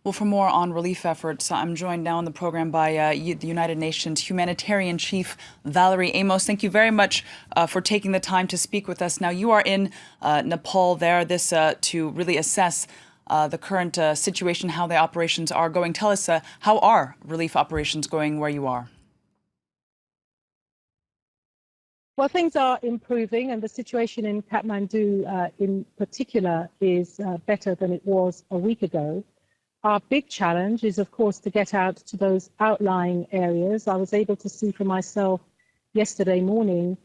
Well, for more on relief efforts, I'm joined now on the program by the United Nations Humanitarian Chief Valerie Amos. Thank you very much for taking the time to speak with us. Now, you are in Nepal there, to really assess the current situation, how the operations are going. Tell us, how are relief operations going where you are? Well, things are improving, and the situation in Kathmandu in particular is better than it was a week ago. Our big challenge is, of course, to get out to those outlying areas. I was able to see for myself yesterday morning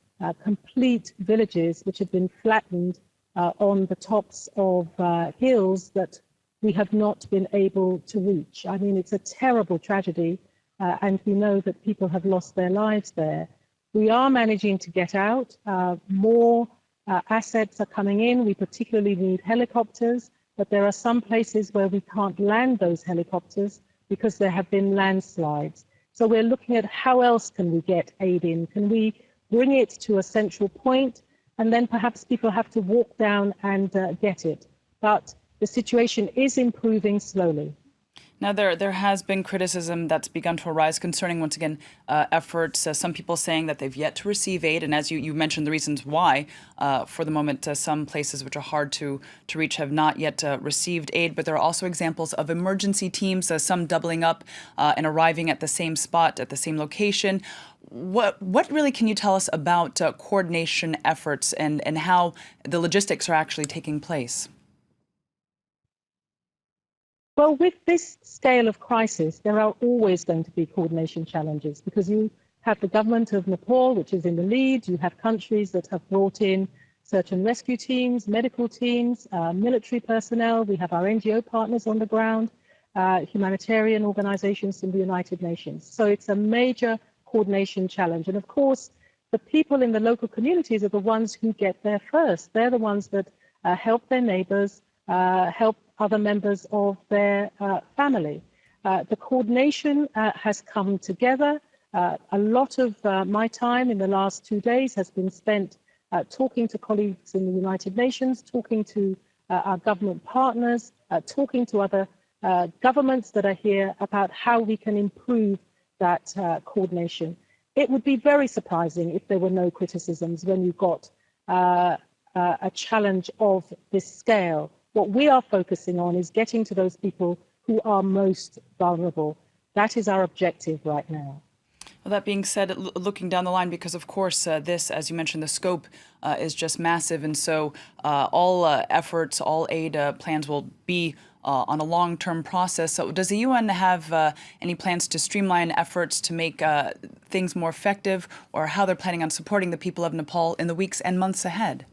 complete villages which have been flattened on the tops of hills that we have not been able to reach. I mean, it's a terrible tragedy, and we know that people have lost their lives there. We are managing to get out. More assets are coming in. We particularly need helicopters. But there are some places where we can't land those helicopters because there have been landslides. So we're looking at how else can we get aid in? Can we bring it to a central point, and then perhaps people have to walk down and get it? But the situation is improving slowly. Now, there has been criticism that's begun to arise concerning, once again, efforts. Some people saying that they've yet to receive aid. And as you mentioned, the reasons why, for the moment, some places which are hard to reach have not yet received aid. But there are also examples of emergency teams, some doubling up and arriving at the same spot, at the same location. What really can you tell us about coordination efforts and how the logistics are actually taking place? Well, with this scale of crisis, there are always going to be coordination challenges because you have the government of Nepal, which is in the lead. You have countries that have brought in search and rescue teams, medical teams, military personnel. We have our NGO partners on the ground, humanitarian organizations from the United Nations. So it's a major coordination challenge. And of course, the people in the local communities are the ones who get there first. They're the ones that help their neighbors, help other members of their family. The coordination has come together. A lot of my time in the last 2 days has been spent talking to colleagues in the United Nations, talking to our government partners, talking to other governments that are here about how we can improve that coordination. It would be very surprising if there were no criticisms when you got a challenge of this scale. What we are focusing on is getting to those people who are most vulnerable. That is our objective right now. Well, that being said, looking down the line, because of course this, as you mentioned, the scope is just massive, and so all efforts, all aid plans will be on a long-term process. So does the UN have any plans to streamline efforts to make things more effective, or how they're planning on supporting the people of Nepal in the weeks and months ahead?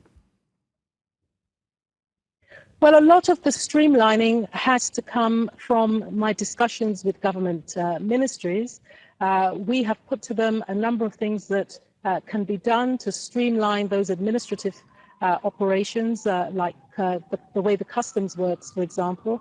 Well, a lot of the streamlining has to come from my discussions with government ministries. We have put to them a number of things that can be done to streamline those administrative operations, like the way the customs works, for example.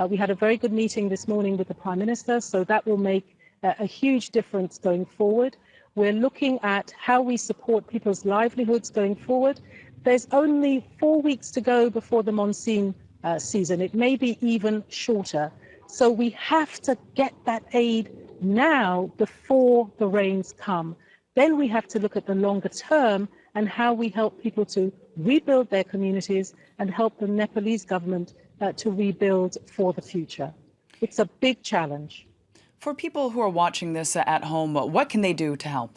We had a very good meeting this morning with the Prime Minister, so that will make a huge difference going forward. We're looking at how we support people's livelihoods going forward. There's only 4 weeks to go before the monsoon season. It may be even shorter. So we have to get that aid now before the rains come. Then we have to look at the longer term and how we help people to rebuild their communities and help the Nepalese government to rebuild for the future. It's a big challenge. For people who are watching this at home, what can they do to help?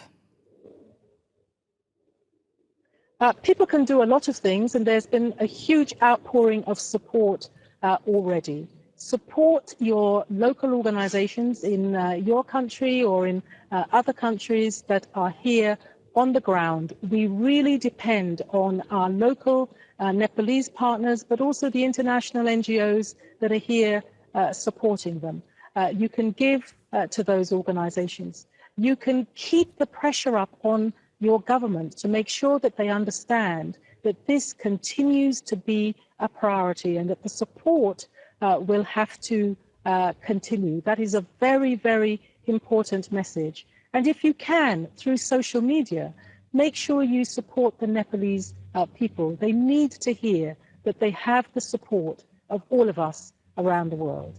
People can do a lot of things, and there's been a huge outpouring of support already. Support your local organizations in your country or in other countries that are here on the ground. We really depend on our local Nepalese partners, but also the international NGOs that are here supporting them. You can give to those organizations. You can keep the pressure up on your government to make sure that they understand that this continues to be a priority and that the support will have to continue. That is a very, very important message. And if you can, through social media, make sure you support the Nepalese people. They need to hear that they have the support of all of us around the world.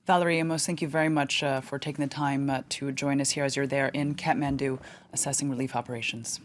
Valerie Amos, thank you very much for taking the time to join us here as you're there in Kathmandu assessing relief operations.